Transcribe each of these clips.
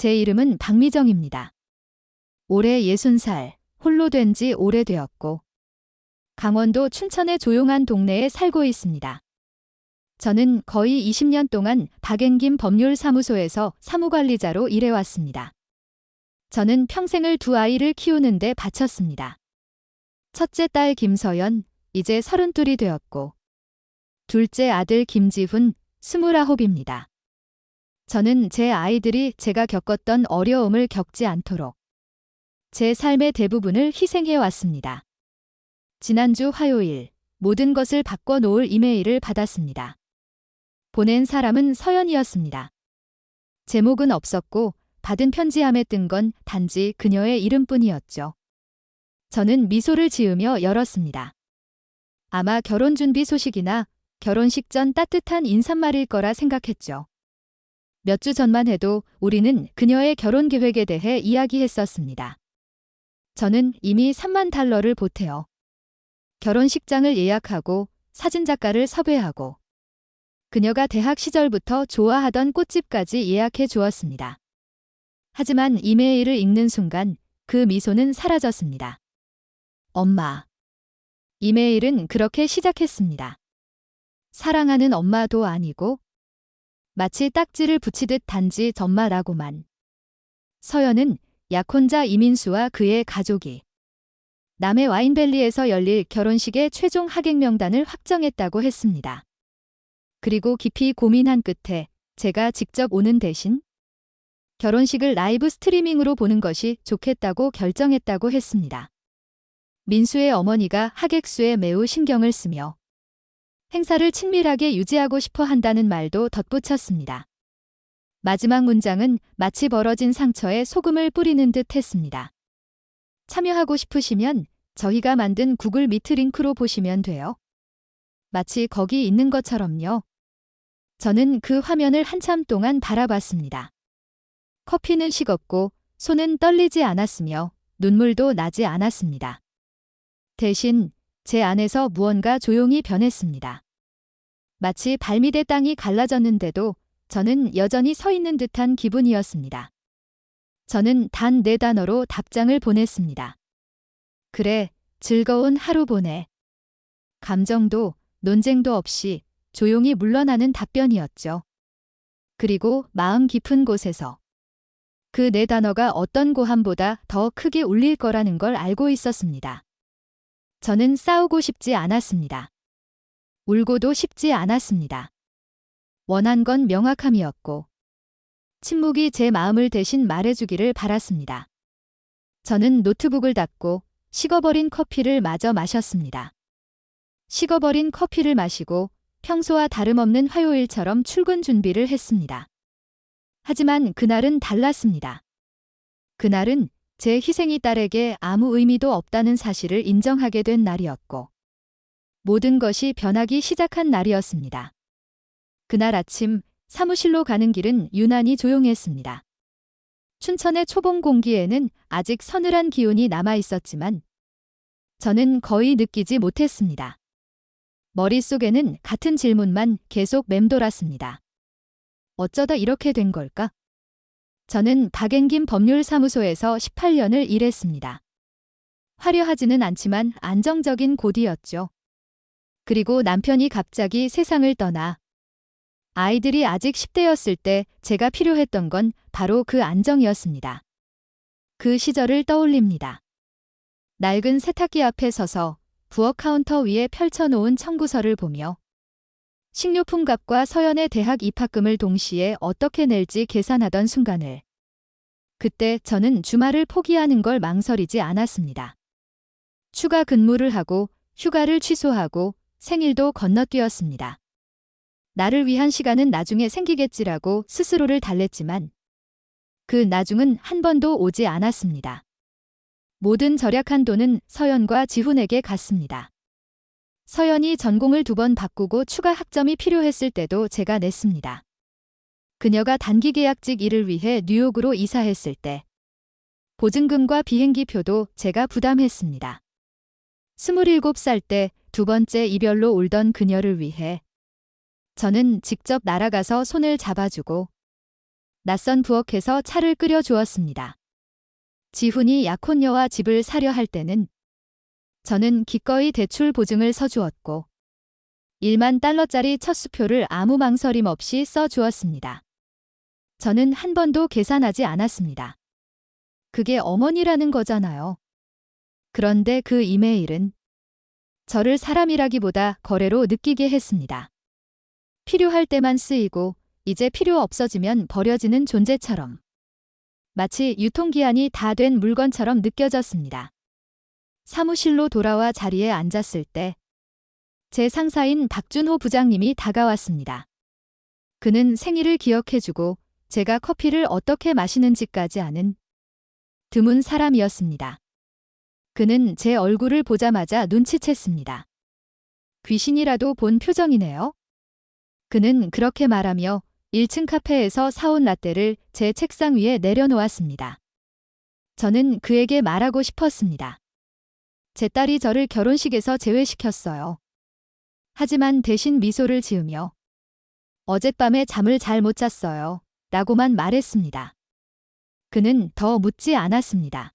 제 이름은 박미정입니다. 올해 60살, 홀로 된 지 오래되었고 강원도 춘천의 조용한 동네에 살고 있습니다. 저는 거의 20년 동안 박앵김 법률사무소에서 사무관리자로 일해왔습니다. 저는 평생을 두 아이를 키우는 데 바쳤습니다. 첫째 딸 김서연, 이제 32이 되었고 둘째 아들 김지훈, 29입니다. 저는 제 아이들이 제가 겪었던 어려움을 겪지 않도록 제 삶의 대부분을 희생해 왔습니다. 지난주 화요일 모든 것을 바꿔놓을 이메일을 받았습니다. 보낸 사람은 서연이었습니다. 제목은 없었고 받은 편지함에 뜬 건 단지 그녀의 이름뿐이었죠. 저는 미소를 지으며 열었습니다. 아마 결혼 준비 소식이나 결혼식 전 따뜻한 인사말일 거라 생각했죠. 몇 주 전만 해도 우리는 그녀의 결혼 계획에 대해 이야기했었습니다. 저는 이미 $30,000를 보태어 결혼식장을 예약하고 사진작가를 섭외하고 그녀가 대학 시절부터 좋아하던 꽃집까지 예약해 주었습니다. 하지만 이메일을 읽는 순간 그 미소는 사라졌습니다. 엄마. 이메일은 그렇게 시작했습니다. 사랑하는 엄마도 아니고 마치 딱지를 붙이듯 단지 전말하고만. 서연은 약혼자 이민수와 그의 가족이 남해 와인밸리에서 열릴 결혼식의 최종 하객 명단을 확정했다고 했습니다. 그리고 깊이 고민한 끝에 제가 직접 오는 대신 결혼식을 라이브 스트리밍으로 보는 것이 좋겠다고 결정했다고 했습니다. 민수의 어머니가 하객 수에 매우 신경을 쓰며 행사를 친밀하게 유지하고 싶어 한다는 말도 덧붙였습니다. 마지막 문장은 마치 벌어진 상처에 소금을 뿌리는 듯 했습니다. 참여하고 싶으시면 저희가 만든 구글 미트 링크로 보시면 돼요. 마치 거기 있는 것처럼요. 저는 그 화면을 한참 동안 바라봤습니다. 커피는 식었고 손은 떨리지 않았으며 눈물도 나지 않았습니다. 대신 제 안에서 무언가 조용히 변했습니다. 마치 발밑의 땅이 갈라졌는데도 저는 여전히 서 있는 듯한 기분이었습니다. 저는 단 4단어로 답장을 보냈습니다. 그래, 즐거운 하루 보내. 감정도 논쟁도 없이 조용히 물러나는 답변이었죠. 그리고 마음 깊은 곳에서 그 4단어가 어떤 고함보다 더 크게 울릴 거라는 걸 알고 있었습니다. 저는 싸우고 싶지 않았습니다. 울고도 싶지 않았습니다. 원한 건 명확함이었고 침묵이 제 마음을 대신 말해주기를 바랐습니다. 저는 노트북을 닫고 식어버린 커피를 마저 마셨습니다. 식어버린 커피를 마시고 평소와 다름없는 화요일처럼 출근 준비를 했습니다. 하지만 그날은 달랐습니다. 그날은 제 희생이 딸에게 아무 의미도 없다는 사실을 인정하게 된 날이었고 모든 것이 변하기 시작한 날이었습니다. 그날 아침 사무실로 가는 길은 유난히 조용했습니다. 춘천의 초봄 공기에는 아직 서늘한 기운이 남아 있었지만 저는 거의 느끼지 못했습니다. 머릿속에는 같은 질문만 계속 맴돌았습니다. 어쩌다 이렇게 된 걸까? 저는 박앵김 법률사무소에서 18년을 일했습니다. 화려하지는 않지만 안정적인 곳이었죠. 그리고 남편이 갑자기 세상을 떠나 아이들이 아직 10대였을 때 제가 필요했던 건 바로 그 안정이었습니다. 그 시절을 떠올립니다. 낡은 세탁기 앞에 서서 부엌 카운터 위에 펼쳐놓은 청구서를 보며 식료품 값과 서연의 대학 입학금을 동시에 어떻게 낼지 계산하던 순간을 그때 저는 주말을 포기하는 걸 망설이지 않았습니다. 추가 근무를 하고 휴가를 취소하고 생일도 건너뛰었습니다. 나를 위한 시간은 나중에 생기겠지라고 스스로를 달랬지만 그 나중은 한 번도 오지 않았습니다. 모든 절약한 돈은 서연과 지훈에게 갔습니다. 서연이 전공을 2번 바꾸고 추가 학점이 필요했을 때도 제가 냈습니다. 그녀가 단기 계약직 일을 위해 뉴욕으로 이사했을 때 보증금과 비행기표도 제가 부담했습니다. 27살 때 2번째 이별로 울던 그녀를 위해 저는 직접 날아가서 손을 잡아주고 낯선 부엌에서 차를 끓여 주었습니다. 지훈이 약혼녀와 집을 사려 할 때는 저는 기꺼이 대출 보증을 서주었고 1만 달러짜리 첫 수표를 아무 망설임 없이 써주었습니다. 저는 한 번도 계산하지 않았습니다. 그게 어머니라는 거잖아요. 그런데 그 이메일은 저를 사람이라기보다 거래로 느끼게 했습니다. 필요할 때만 쓰이고 이제 필요 없어지면 버려지는 존재처럼. 마치 유통기한이 다 된 물건처럼 느껴졌습니다. 사무실로 돌아와 자리에 앉았을 때 제 상사인 박준호 부장님이 다가왔습니다. 그는 생일을 기억해주고 제가 커피를 어떻게 마시는지까지 아는 드문 사람이었습니다. 그는 제 얼굴을 보자마자 눈치챘습니다. 귀신이라도 본 표정이네요. 그는 그렇게 말하며 1층 카페에서 사온 라떼를 제 책상 위에 내려놓았습니다. 저는 그에게 말하고 싶었습니다. 제 딸이 저를 결혼식에서 제외시켰어요. 하지만 대신 미소를 지으며 어젯밤에 잠을 잘 못 잤어요. 라고만 말했습니다. 그는 더 묻지 않았습니다.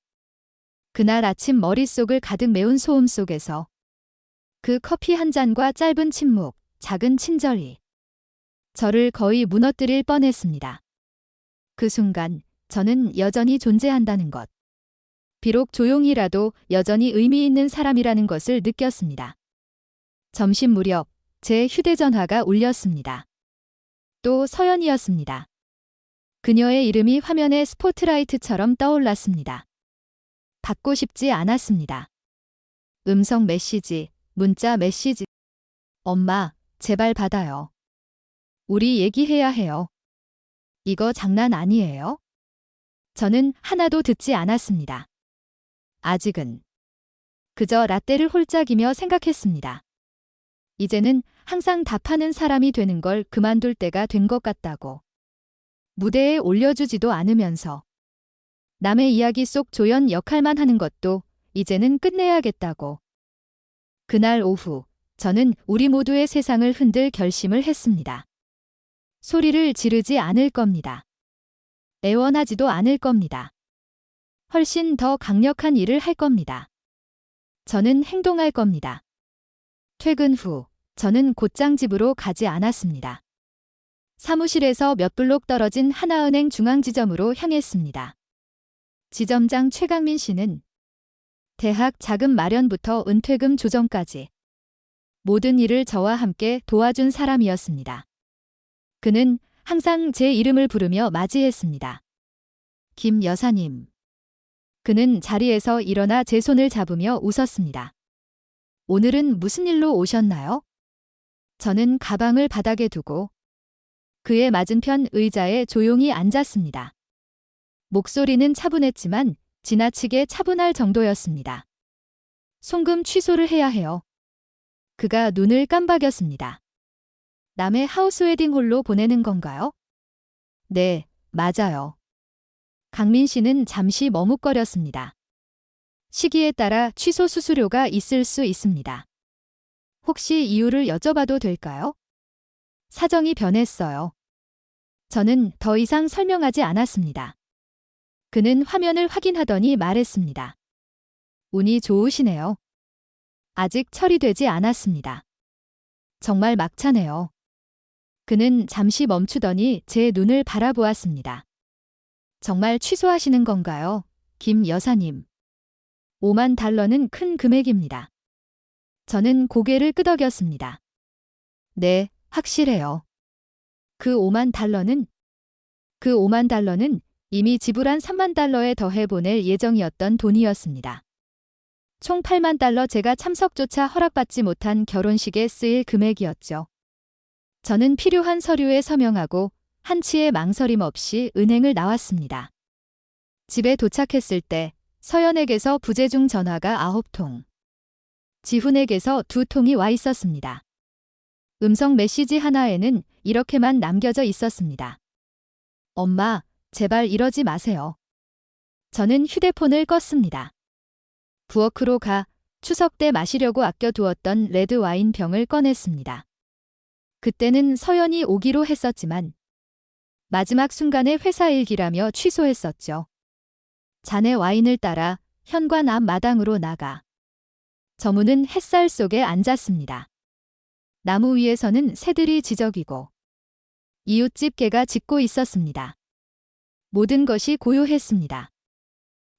그날 아침 머릿속을 가득 메운 소음 속에서 그 커피 한 잔과 짧은 침묵, 작은 친절이 저를 거의 무너뜨릴 뻔했습니다. 그 순간 저는 여전히 존재한다는 것. 비록 조용히라도 여전히 의미 있는 사람이라는 것을 느꼈습니다. 점심 무렵 제 휴대전화가 울렸습니다. 또 서연이었습니다. 그녀의 이름이 화면에 스포트라이트처럼 떠올랐습니다. 받고 싶지 않았습니다. 음성 메시지, 문자 메시지. 엄마, 제발 받아요. 우리 얘기해야 해요. 이거 장난 아니에요? 저는 하나도 듣지 않았습니다. 아직은. 그저 라떼를 홀짝이며 생각했습니다. 이제는 항상 답하는 사람이 되는 걸 그만둘 때가 된 것 같다고. 무대에 올려주지도 않으면서 남의 이야기 속 조연 역할만 하는 것도 이제는 끝내야겠다고. 그날 오후 저는 우리 모두의 세상을 흔들 결심을 했습니다. 소리를 지르지 않을 겁니다. 애원하지도 않을 겁니다. 훨씬 더 강력한 일을 할 겁니다. 저는 행동할 겁니다. 퇴근 후 저는 곧장 집으로 가지 않았습니다. 사무실에서 몇 블록 떨어진 하나은행 중앙지점으로 향했습니다. 지점장 최강민 씨는 대학 자금 마련부터 은퇴금 조정까지 모든 일을 저와 함께 도와준 사람이었습니다. 그는 항상 제 이름을 부르며 맞이했습니다. 김 여사님. 그는 자리에서 일어나 제 손을 잡으며 웃었습니다. 오늘은 무슨 일로 오셨나요? 저는 가방을 바닥에 두고 그의 맞은편 의자에 조용히 앉았습니다. 목소리는 차분했지만 지나치게 차분할 정도였습니다. 송금 취소를 해야 해요. 그가 눈을 깜박였습니다. 남의 하우스 웨딩 홀로 보내는 건가요? 네, 맞아요. 강민 씨는 잠시 머뭇거렸습니다. 시기에 따라 취소 수수료가 있을 수 있습니다. 혹시 이유를 여쭤봐도 될까요? 사정이 변했어요. 저는 더 이상 설명하지 않았습니다. 그는 화면을 확인하더니 말했습니다. 운이 좋으시네요. 아직 처리되지 않았습니다. 정말 막차네요. 그는 잠시 멈추더니 제 눈을 바라보았습니다. 정말 취소하시는 건가요, 김 여사님? 5만 달러는 큰 금액입니다. 저는 고개를 끄덕였습니다. 네, 확실해요. 그 5만 달러는 이미 지불한 3만 달러에 더해 보낼 예정이었던 돈이었습니다. 총 8만 달러 제가 참석조차 허락받지 못한 결혼식에 쓰일 금액이었죠. 저는 필요한 서류에 서명하고 한치의 망설임 없이 은행을 나왔습니다. 집에 도착했을 때 서연에게서 부재중 전화가 9통, 지훈에게서 2통이 와 있었습니다. 음성 메시지 하나에는 이렇게만 남겨져 있었습니다. 엄마, 제발 이러지 마세요. 저는 휴대폰을 껐습니다. 부엌으로 가 추석 때 마시려고 아껴두었던 레드 와인 병을 꺼냈습니다. 그때는 서연이 오기로 했었지만 마지막 순간에 회사 일기라며 취소했었죠. 잔에 와인을 따라 현관 앞 마당으로 나가 저문은 햇살 속에 앉았습니다. 나무 위에서는 새들이 지저귀고 이웃집 개가 짖고 있었습니다. 모든 것이 고요했습니다.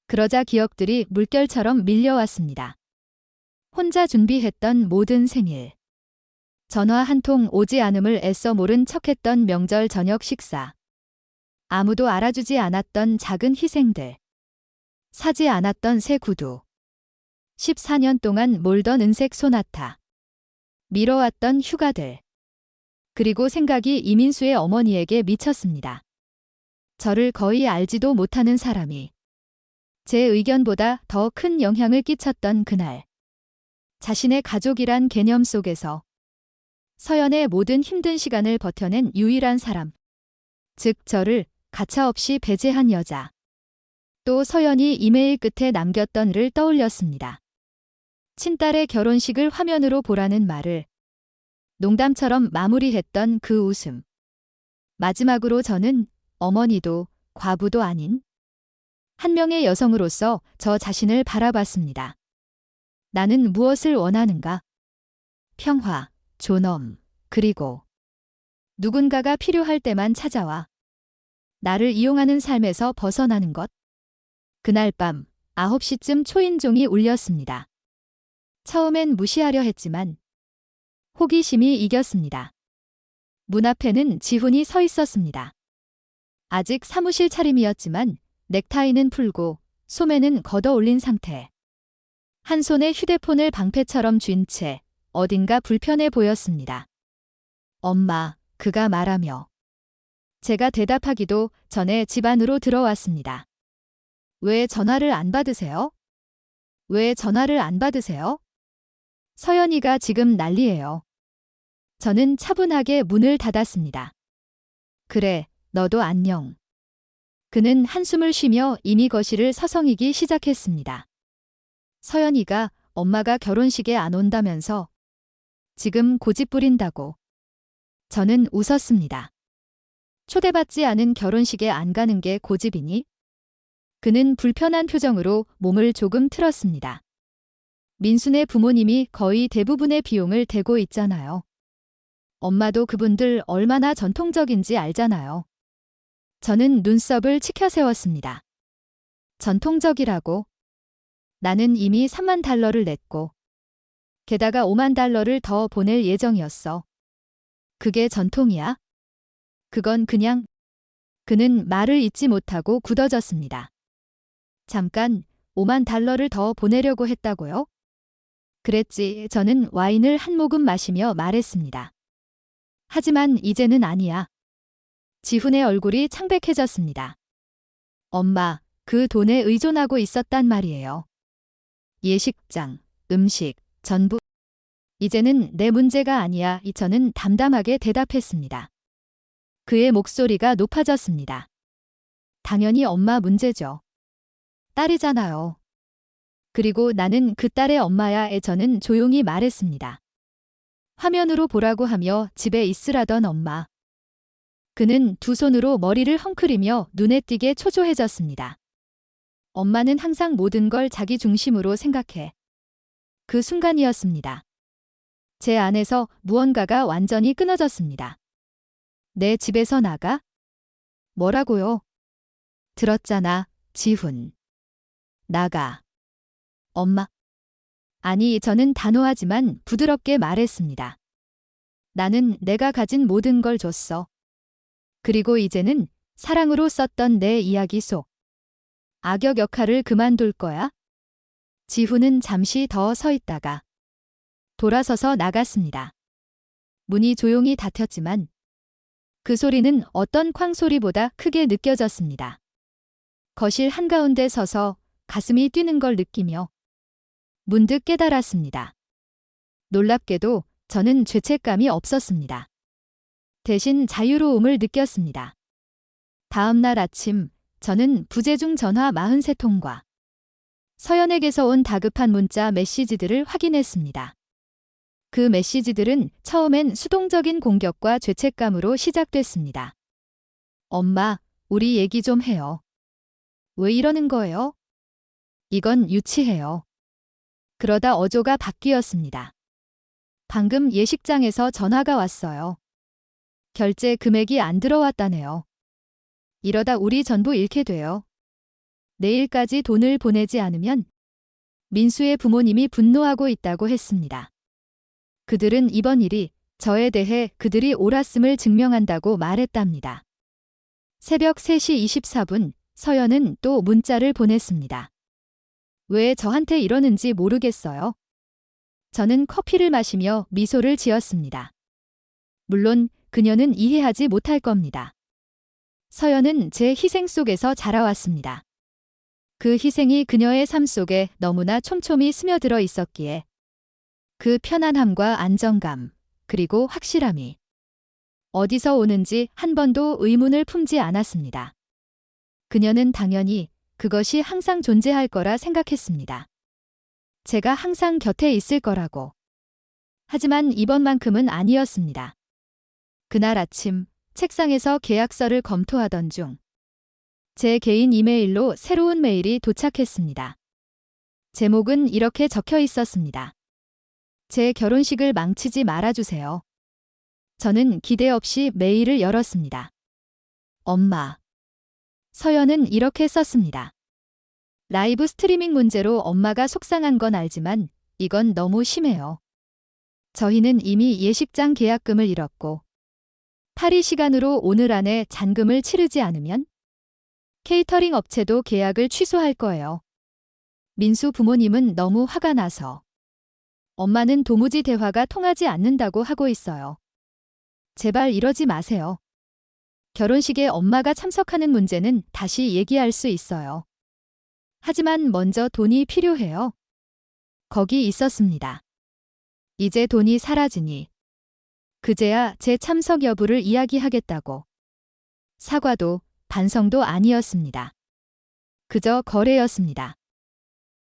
그러자 기억들이 물결처럼 밀려왔습니다. 혼자 준비했던 모든 생일. 전화 한 통 오지 않음을 애써 모른 척했던 명절 저녁 식사. 아무도 알아주지 않았던 작은 희생들. 사지 않았던 새 구두. 14년 동안 몰던 은색 소나타. 미뤄왔던 휴가들. 그리고 생각이 이민수의 어머니에게 미쳤습니다. 저를 거의 알지도 못하는 사람이 제 의견보다 더 큰 영향을 끼쳤던 그날. 자신의 가족이란 개념 속에서 서연의 모든 힘든 시간을 버텨낸 유일한 사람. 즉 저를 가차없이 배제한 여자. 또 서연이 이메일 끝에 남겼던 글을 떠올렸습니다. 친딸의 결혼식을 화면으로 보라는 말을 농담처럼 마무리했던 그 웃음. 마지막으로 저는 어머니도 과부도 아닌 한 명의 여성으로서 저 자신을 바라봤습니다. 나는 무엇을 원하는가? 평화, 존엄, 그리고 누군가가 필요할 때만 찾아와 나를 이용하는 삶에서 벗어나는 것. 그날 밤 9시쯤 초인종이 울렸습니다. 처음엔 무시하려 했지만 호기심이 이겼습니다. 문 앞에는 지훈이 서 있었습니다. 아직 사무실 차림이었지만 넥타이는 풀고 소매는 걷어 올린 상태. 한 손에 휴대폰을 방패처럼 쥔 채 어딘가 불편해 보였습니다. 엄마, 그가 말하며 제가 대답하기도 전에 집 안으로 들어왔습니다. 왜 전화를 안 받으세요? 왜 전화를 안 받으세요? 서연이가 지금 난리예요. 저는 차분하게 문을 닫았습니다. 그래, 너도 안녕. 그는 한숨을 쉬며 이미 거실을 서성이기 시작했습니다. 서연이가 엄마가 결혼식에 안 온다면서 지금 고집 부린다고. 저는 웃었습니다. 초대받지 않은 결혼식에 안 가는 게 고집이니? 그는 불편한 표정으로 몸을 조금 틀었습니다. 민수네 부모님이 거의 대부분의 비용을 대고 있잖아요. 엄마도 그분들 얼마나 전통적인지 알잖아요. 저는 눈썹을 치켜세웠습니다. 전통적이라고? 나는 이미 3만 달러를 냈고 게다가 5만 달러를 더 보낼 예정이었어. 그게 전통이야? 그건 그냥... 그는 말을 잇지 못하고 굳어졌습니다. 잠깐 5만 달러를 더 보내려고 했다고요? 그랬지. 저는 와인을 한 모금 마시며 말했습니다. 하지만 이제는 아니야. 지훈의 얼굴이 창백해졌습니다. 엄마, 그 돈에 의존하고 있었단 말이에요. 예식장, 음식, 전부. 이제는 내 문제가 아니야. 저는 담담하게 대답했습니다. 그의 목소리가 높아졌습니다. 당연히 엄마 문제죠. 딸이잖아요. 그리고 나는 그 딸의 엄마야. 저는 조용히 말했습니다. 화면으로 보라고 하며 집에 있으라던 엄마. 그는 두 손으로 머리를 헝클이며 눈에 띄게 초조해졌습니다. 엄마는 항상 모든 걸 자기 중심으로 생각해. 그 순간이었습니다. 제 안에서 무언가가 완전히 끊어졌습니다. 내 집에서 나가? 뭐라고요? 들었잖아, 지훈. 나가. 엄마. 아니, 저는 단호하지만 부드럽게 말했습니다. 나는 내가 가진 모든 걸 줬어. 그리고 이제는 사랑으로 썼던 내 이야기 속 악역 역할을 그만둘 거야? 지훈은 잠시 더 서 있다가 돌아서서 나갔습니다. 문이 조용히 닫혔지만 그 소리는 어떤 쾅 소리보다 크게 느껴졌습니다. 거실 한가운데 서서 가슴이 뛰는 걸 느끼며 문득 깨달았습니다. 놀랍게도 저는 죄책감이 없었습니다. 대신 자유로움을 느꼈습니다. 다음 날 아침 저는 부재중 전화 43통과 서연에게서 온 다급한 문자 메시지들을 확인했습니다. 그 메시지들은 처음엔 수동적인 공격과 죄책감으로 시작됐습니다. 엄마, 우리 얘기 좀 해요. 왜 이러는 거예요? 이건 유치해요. 그러다 어조가 바뀌었습니다. 방금 예식장에서 전화가 왔어요. 결제 금액이 안 들어왔다네요. 이러다 우리 전부 잃게 돼요. 내일까지 돈을 보내지 않으면 민수의 부모님이 분노하고 있다고 했습니다. 그들은 이번 일이 저에 대해 그들이 옳았음을 증명한다고 말했답니다. 새벽 3시 24분 서연은 또 문자를 보냈습니다. 왜 저한테 이러는지 모르겠어요. 저는 커피를 마시며 미소를 지었습니다. 물론 그녀는 이해하지 못할 겁니다. 서연은 제 희생 속에서 자라왔습니다. 그 희생이 그녀의 삶 속에 너무나 촘촘히 스며들어 있었기에 그 편안함과 안정감, 그리고 확실함이 어디서 오는지 한 번도 의문을 품지 않았습니다. 그녀는 당연히 그것이 항상 존재할 거라 생각했습니다. 제가 항상 곁에 있을 거라고. 하지만 이번만큼은 아니었습니다. 그날 아침 책상에서 계약서를 검토하던 중 제 개인 이메일로 새로운 메일이 도착했습니다. 제목은 이렇게 적혀 있었습니다. 제 결혼식을 망치지 말아주세요. 저는 기대 없이 메일을 열었습니다. 엄마. 서연은 이렇게 썼습니다. 라이브 스트리밍 문제로 엄마가 속상한 건 알지만 이건 너무 심해요. 저희는 이미 예식장 계약금을 잃었고 파리 시간으로 오늘 안에 잔금을 치르지 않으면 케이터링 업체도 계약을 취소할 거예요. 민수 부모님은 너무 화가 나서 엄마는 도무지 대화가 통하지 않는다고 하고 있어요. 제발 이러지 마세요. 결혼식에 엄마가 참석하는 문제는 다시 얘기할 수 있어요. 하지만 먼저 돈이 필요해요. 거기 있었습니다. 이제 돈이 사라지니 그제야 제 참석 여부를 이야기하겠다고. 사과도 반성도 아니었습니다. 그저 거래였습니다.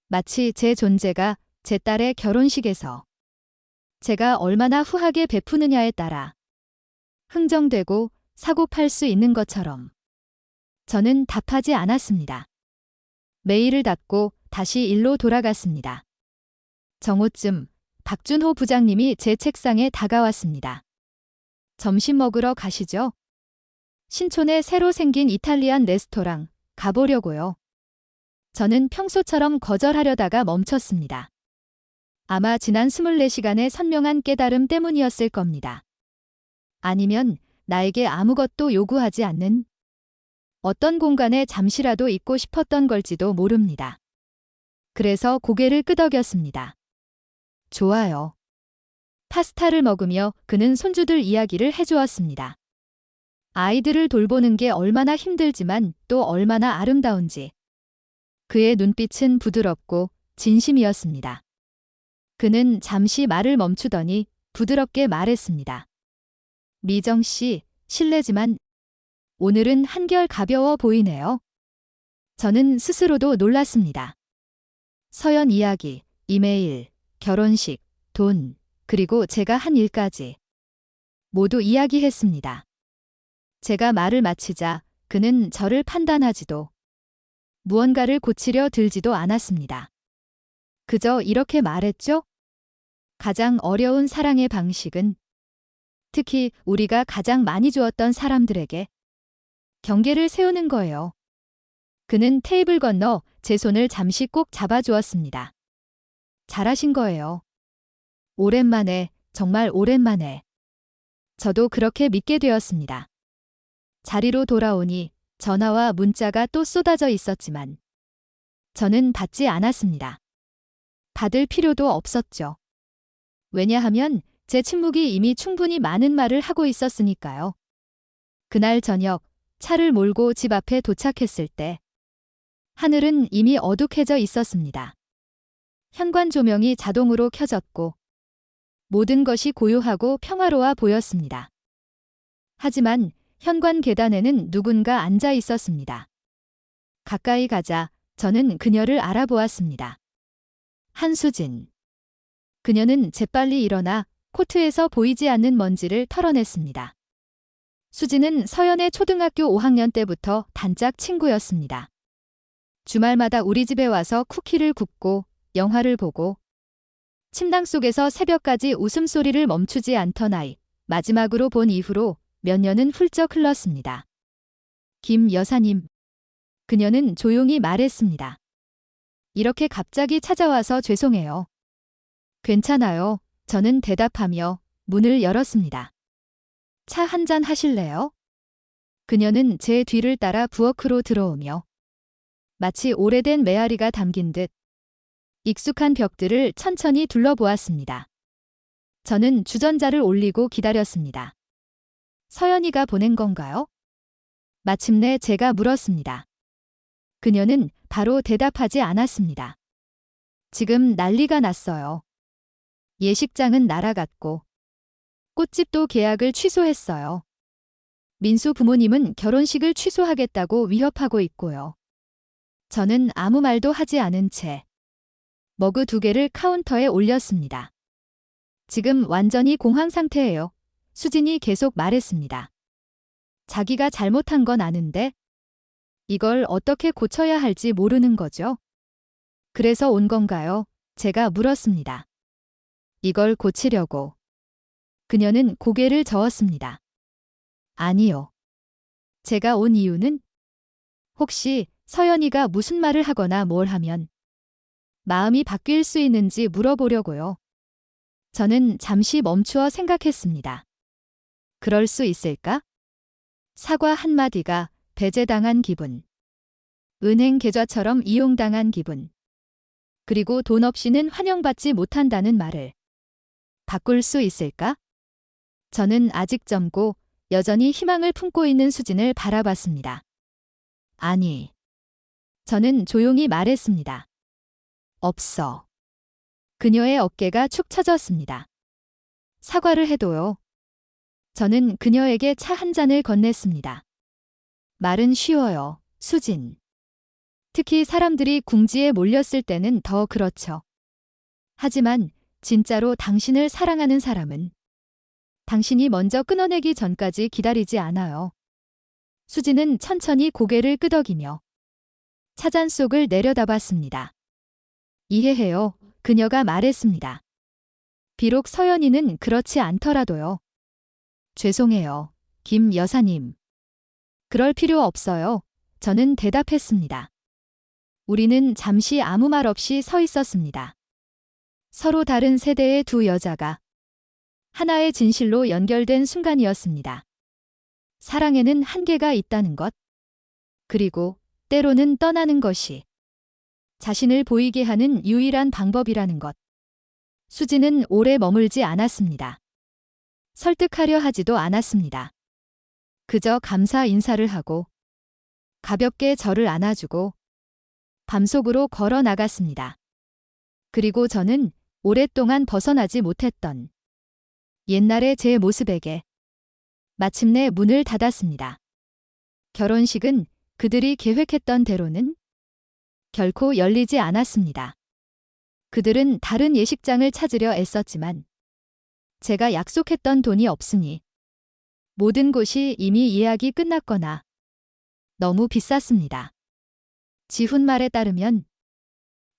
마치 제 존재가 제 딸의 결혼식에서 제가 얼마나 후하게 베푸느냐에 따라 흥정되고 사고 팔 수 있는 것처럼 저는 답하지 않았습니다. 메일을 닫고 다시 일로 돌아갔습니다. 정오쯤 박준호 부장님이 제 책상에 다가왔습니다. 점심 먹으러 가시죠? 신촌에 새로 생긴 이탈리안 레스토랑 가보려고요. 저는 평소처럼 거절하려다가 멈췄습니다. 아마 지난 24시간의 선명한 깨달음 때문이었을 겁니다. 아니면 나에게 아무것도 요구하지 않는 어떤 공간에 잠시라도 있고 싶었던 걸지도 모릅니다. 그래서 고개를 끄덕였습니다. 좋아요. 파스타를 먹으며 그는 손주들 이야기를 해주었습니다. 아이들을 돌보는 게 얼마나 힘들지만 또 얼마나 아름다운지. 그의 눈빛은 부드럽고 진심이었습니다. 그는 잠시 말을 멈추더니 부드럽게 말했습니다. 미정 씨, 실례지만 오늘은 한결 가벼워 보이네요. 저는 스스로도 놀랐습니다. 서연 이야기, 이메일, 결혼식, 돈, 그리고 제가 한 일까지 모두 이야기했습니다. 제가 말을 마치자 그는 저를 판단하지도 무언가를 고치려 들지도 않았습니다. 그저 이렇게 말했죠? 가장 어려운 사랑의 방식은 특히 우리가 가장 많이 주었던 사람들에게 경계를 세우는 거예요. 그는 테이블 건너 제 손을 잠시 꼭 잡아주었습니다. 잘하신 거예요. 오랜만에, 정말 오랜만에. 저도 그렇게 믿게 되었습니다. 자리로 돌아오니 전화와 문자가 또 쏟아져 있었지만 저는 받지 않았습니다. 받을 필요도 없었죠. 왜냐하면 제 침묵이 이미 충분히 많은 말을 하고 있었으니까요. 그날 저녁 차를 몰고 집 앞에 도착했을 때 하늘은 이미 어둑해져 있었습니다. 현관 조명이 자동으로 켜졌고 모든 것이 고요하고 평화로워 보였습니다. 하지만 현관 계단에는 누군가 앉아 있었습니다. 가까이 가자 저는 그녀를 알아보았습니다. 한수진. 그녀는 재빨리 일어나 코트에서 보이지 않는 먼지를 털어냈습니다. 수지는 서연의 초등학교 5학년 때부터 단짝 친구였습니다. 주말마다 우리 집에 와서 쿠키를 굽고 영화를 보고 침낭 속에서 새벽까지 웃음소리를 멈추지 않던 아이. 마지막으로 본 이후로 몇 년은 훌쩍 흘렀습니다. 김 여사님. 그녀는 조용히 말했습니다. 이렇게 갑자기 찾아와서 죄송해요. 괜찮아요. 저는 대답하며 문을 열었습니다. 차 한잔 하실래요? 그녀는 제 뒤를 따라 부엌으로 들어오며 마치 오래된 메아리가 담긴 듯 익숙한 벽들을 천천히 둘러보았습니다. 저는 주전자를 올리고 기다렸습니다. 서연이가 보낸 건가요? 마침내 제가 물었습니다. 그녀는 바로 대답하지 않았습니다. 지금 난리가 났어요. 예식장은 날아갔고 꽃집도 계약을 취소했어요. 민수 부모님은 결혼식을 취소하겠다고 위협하고 있고요. 저는 아무 말도 하지 않은 채 머그 2개를 카운터에 올렸습니다. 지금 완전히 공황 상태예요. 수진이 계속 말했습니다. 자기가 잘못한 건 아는데 이걸 어떻게 고쳐야 할지 모르는 거죠. 그래서 온 건가요? 제가 물었습니다. 이걸 고치려고. 그녀는 고개를 저었습니다. 아니요. 제가 온 이유는 혹시 서연이가 무슨 말을 하거나 뭘 하면 마음이 바뀔 수 있는지 물어보려고요. 저는 잠시 멈추어 생각했습니다. 그럴 수 있을까? 사과 한마디가 배제당한 기분. 은행 계좌처럼 이용당한 기분. 그리고 돈 없이는 환영받지 못한다는 말을 바꿀 수 있을까? 저는 아직 젊고 여전히 희망을 품고 있는 수진을 바라봤습니다. 아니. 저는 조용히 말했습니다. 없어. 그녀의 어깨가 축 처졌습니다. 사과를 해도요. 저는 그녀에게 차 한 잔을 건넸습니다. 말은 쉬워요, 수진. 특히 사람들이 궁지에 몰렸을 때는 더 그렇죠. 하지만 진짜로 당신을 사랑하는 사람은 당신이 먼저 끊어내기 전까지 기다리지 않아요. 수진은 천천히 고개를 끄덕이며 차잔 속을 내려다봤습니다. 이해해요. 그녀가 말했습니다. 비록 서연이는 그렇지 않더라도요. 죄송해요. 김 여사님. 그럴 필요 없어요. 저는 대답했습니다. 우리는 잠시 아무 말 없이 서 있었습니다. 서로 다른 세대의 두 여자가 하나의 진실로 연결된 순간이었습니다. 사랑에는 한계가 있다는 것. 그리고 때로는 떠나는 것이 자신을 보이게 하는 유일한 방법이라는 것. 수지는 오래 머물지 않았습니다. 설득하려 하지도 않았습니다. 그저 감사 인사를 하고 가볍게 저를 안아주고 밤속으로 걸어 나갔습니다. 그리고 저는 오랫동안 벗어나지 못했던 옛날의 제 모습에게 마침내 문을 닫았습니다. 결혼식은 그들이 계획했던 대로는 결코 열리지 않았습니다. 그들은 다른 예식장을 찾으려 애썼지만 제가 약속했던 돈이 없으니 모든 곳이 이미 예약이 끝났거나 너무 비쌌습니다. 지훈 말에 따르면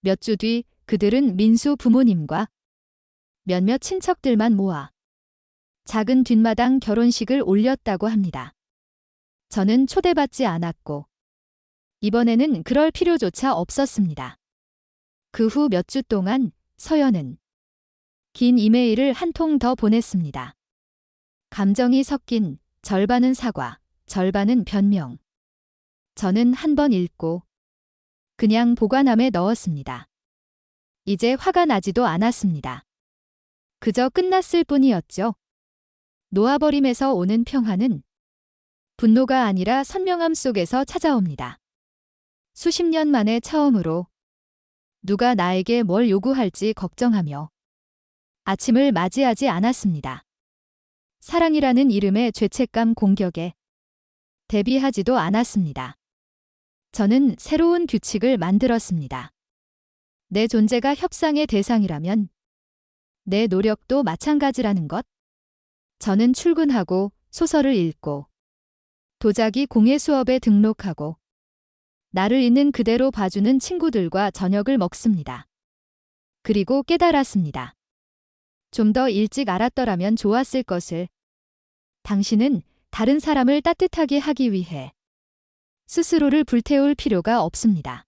몇 주 뒤 그들은 민수 부모님과 몇몇 친척들만 모아 작은 뒷마당 결혼식을 올렸다고 합니다. 저는 초대받지 않았고 이번에는 그럴 필요조차 없었습니다. 그 후 몇 주 동안 서연은 긴 이메일을 한 통 더 보냈습니다. 감정이 섞인 절반은 사과, 절반은 변명. 저는 한 번 읽고 그냥 보관함에 넣었습니다. 이제 화가 나지도 않았습니다. 그저 끝났을 뿐이었죠. 놓아버림에서 오는 평화는 분노가 아니라 선명함 속에서 찾아옵니다. 수십 년 만에 처음으로 누가 나에게 뭘 요구할지 걱정하며 아침을 맞이하지 않았습니다. 사랑이라는 이름의 죄책감 공격에 대비하지도 않았습니다. 저는 새로운 규칙을 만들었습니다. 내 존재가 협상의 대상이라면 내 노력도 마찬가지라는 것. 저는 출근하고 소설을 읽고 도자기 공예 수업에 등록하고 나를 있는 그대로 봐주는 친구들과 저녁을 먹습니다. 그리고 깨달았습니다. 좀 더 일찍 알았더라면 좋았을 것을. 당신은 다른 사람을 따뜻하게 하기 위해 스스로를 불태울 필요가 없습니다.